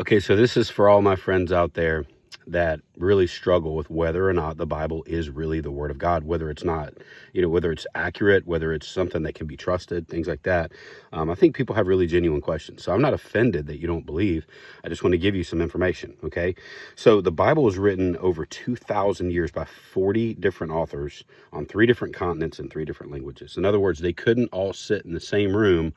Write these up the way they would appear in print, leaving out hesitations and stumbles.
Okay, so this is for all my friends out there that really struggle with whether or not the Bible is really the Word of God, whether it's not, whether it's accurate, whether it's something that can be trusted, things like that. I think people have really genuine questions. So I'm not offended that you don't believe. I just want to give you some information, okay? So the Bible was written over 2,000 years by 40 different authors on 3 different continents and 3 different languages. In other words, they couldn't all sit in the same room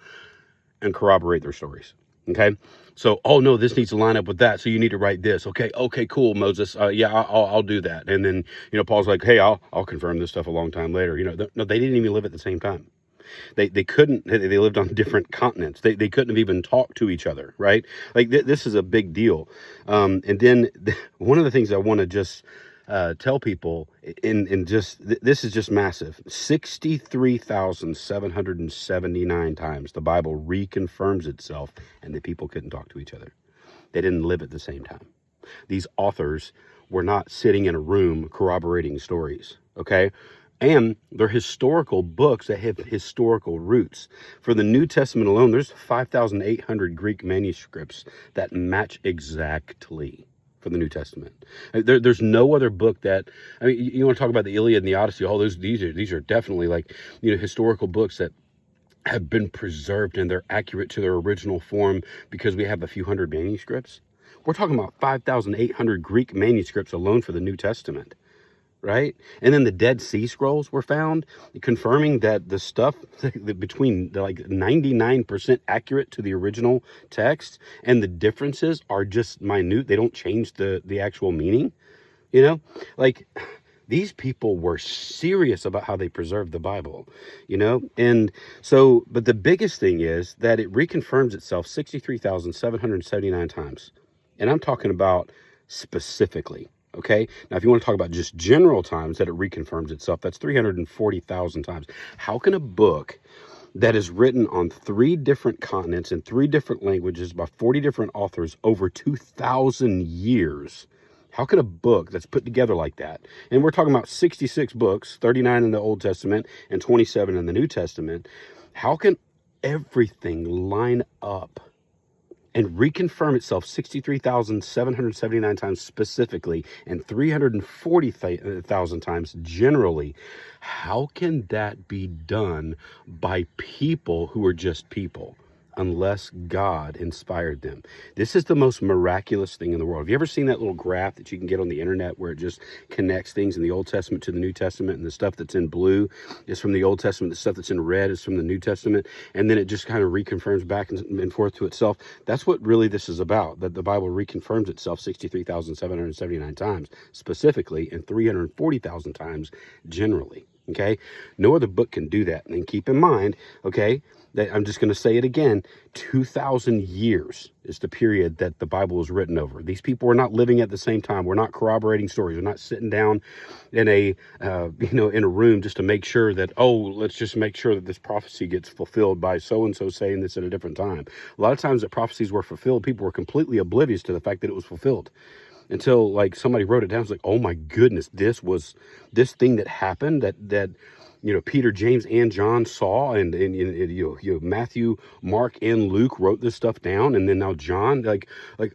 and corroborate their stories. Okay. So, oh no, this needs to line up with that. So you need to write this. Okay. Okay, cool, Moses. Yeah, I'll do that. And then, Paul's like, hey, I'll confirm this stuff a long time later. No, they didn't even live at the same time. They couldn't, they lived on different continents. They couldn't have even talked to each other. Right. Like this is a big deal. And then one of the things I want to just tell people this is just massive. 63,779 times the Bible reconfirms itself, and the people couldn't talk to each other. They didn't live at the same time. These authors were not sitting in a room corroborating stories. Okay. And they're historical books that have historical roots. For the New Testament alone, there's 5,800 Greek manuscripts that match exactly for the New Testament. There's no other book that, I mean, you want to talk about the Iliad and the Odyssey, these are definitely like, historical books that have been preserved and they're accurate to their original form because we have a few hundred manuscripts. We're talking about 5,800 Greek manuscripts alone for the New Testament. Right? And then the Dead Sea Scrolls were found, confirming that the stuff between like 99% accurate to the original text, and the differences are just minute. They don't change the actual meaning. Like these people were serious about how they preserved the Bible, and so, but the biggest thing is that it reconfirms itself 63,779 times. And I'm talking about specifically. Okay. Now, if you want to talk about just general times that it reconfirms itself, that's 340,000 times. How can a book that is written on 3 different continents in 3 different languages by 40 different authors over 2,000 years, how can a book that's put together like that, and we're talking about 66 books, 39 in the Old Testament and 27 in the New Testament, how can everything line up and reconfirm itself 63,779 times specifically and 340,000 times generally? How can that be done by people who are just people? Unless God inspired them. This is the most miraculous thing in the world. Have you ever seen that little graph that you can get on the internet where it just connects things in the Old Testament to the New Testament, and the stuff that's in blue is from the Old Testament, the stuff that's in red is from the New Testament, and then it just kind of reconfirms back and forth to itself? That's what really this is about, that the Bible reconfirms itself 63,779 times specifically and 340,000 times generally. Okay, no other book can do that. And keep in mind, okay, that I'm just going to say it again, 2,000 years is the period that the Bible was written over. These people were not living at the same time. We're not corroborating stories. We're not sitting down in a in a room just to make sure that, let's just make sure that this prophecy gets fulfilled by so and so saying this at a different time. A lot of times that prophecies were fulfilled, people were completely oblivious to the fact that it was fulfilled, until like somebody wrote it down. It's like, oh my goodness, this thing that happened that Peter, James, and John saw, and Matthew, Mark, and Luke wrote this stuff down, and then now John, like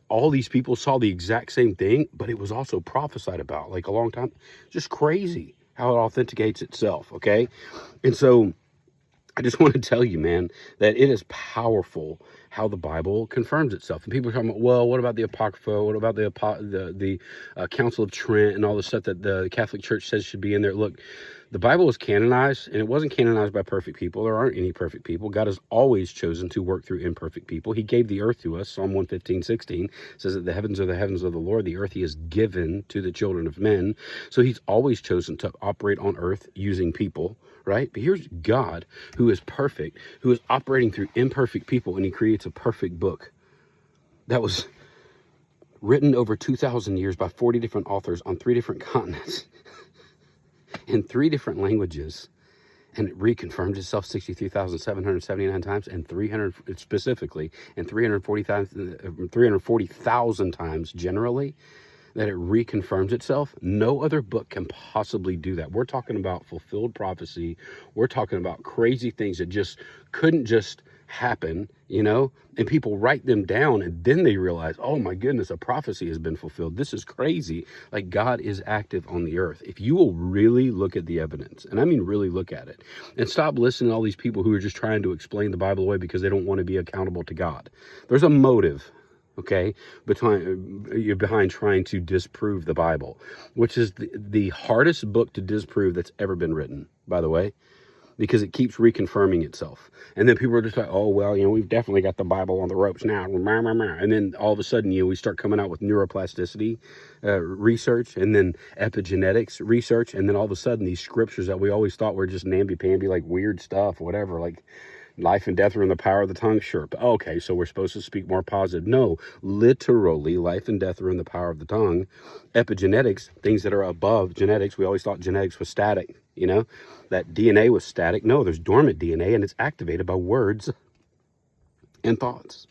all these people saw the exact same thing, but it was also prophesied about like a long time. Just crazy how it authenticates itself. Okay, and so I just want to tell you, man, that it is powerful how the Bible confirms itself. And people are talking about, well, what about the Apocrypha? What about the Council of Trent and all the stuff that the Catholic Church says should be in there? Look, the Bible was canonized, and it wasn't canonized by perfect people. There aren't any perfect people. God has always chosen to work through imperfect people. He gave the earth to us. Psalm 115:16 says that the heavens are the heavens of the Lord. The earth he has given to the children of men. So he's always chosen to operate on earth using people, right? But here's God, who is perfect, who is operating through imperfect people, and he creates a perfect book that was written over 2,000 years by 40 different authors on 3 different continents in 3 different languages, and it reconfirmed itself 63,779 times, and 300 specifically, and 340,000 times generally, that it reconfirms itself. No other book can possibly do that. We're talking about fulfilled prophecy. We're talking about crazy things that just couldn't just happen you know, and people write them down, and then they realize, oh my goodness, a prophecy has been fulfilled. This is crazy. Like, God is active on the earth. If you will really look at the evidence, and I mean really look at it, and stop listening to all these people who are just trying to explain the Bible away because they don't want to be accountable to God. There's a motive, okay, behind trying to disprove the Bible, which is the hardest book to disprove that's ever been written, by the way, because it keeps reconfirming itself. And then people are just like, oh, well, we've definitely got the Bible on the ropes now. And then all of a sudden, we start coming out with neuroplasticity research, and then epigenetics research. And then all of a sudden, these scriptures that we always thought were just namby-pamby, like weird stuff, whatever, like life and death are in the power of the tongue. Sure. But okay, so we're supposed to speak more positive. No, literally, life and death are in the power of the tongue. Epigenetics, things that are above genetics. We always thought genetics was static, that DNA was static. No, there's dormant DNA, and it's activated by words and thoughts.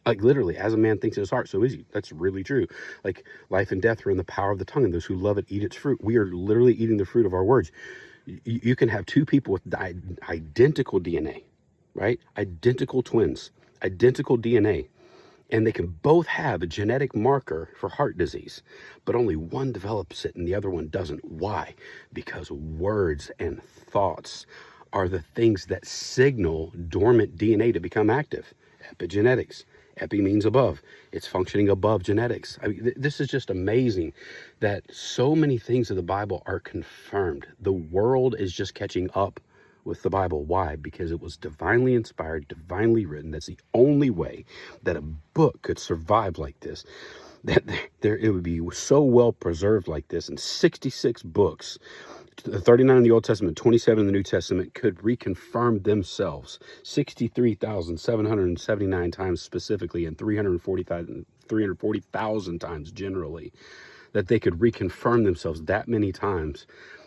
Like, literally, as a man thinks in his heart, so is he. That's really true. Like, life and death are in the power of the tongue, and those who love it eat its fruit. We are literally eating the fruit of our words. You can have two people with identical DNA, right? Identical twins, identical DNA. And they can both have a genetic marker for heart disease, but only one develops it and the other one doesn't. Why? Because words and thoughts are the things that signal dormant DNA to become active. Epigenetics. Epi means above. It's functioning above genetics. I mean, this is just amazing that so many things of the Bible are confirmed. The world is just catching up with the Bible. Why? Because it was divinely inspired, divinely written. That's the only way that a book could survive like this. That it would be so well preserved like this. And 66 books, 39 in the Old Testament, 27 in the New Testament, could reconfirm themselves 63,779 times specifically, and 340,000 times generally, that they could reconfirm themselves that many times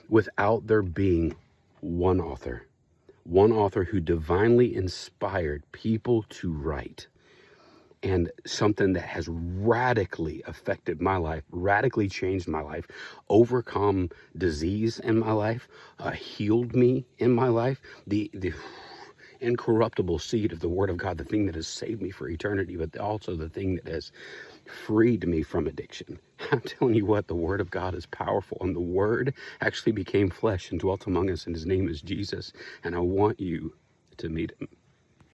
without there being one author who divinely inspired people to write. And something that has radically affected my life, radically changed my life, overcome disease in my life, healed me in my life, the incorruptible seed of the Word of God, the thing that has saved me for eternity, but also the thing that has freed me from addiction. I'm telling you what, the Word of God is powerful, and the Word actually became flesh and dwelt among us, and His name is Jesus, and I want you to meet Him.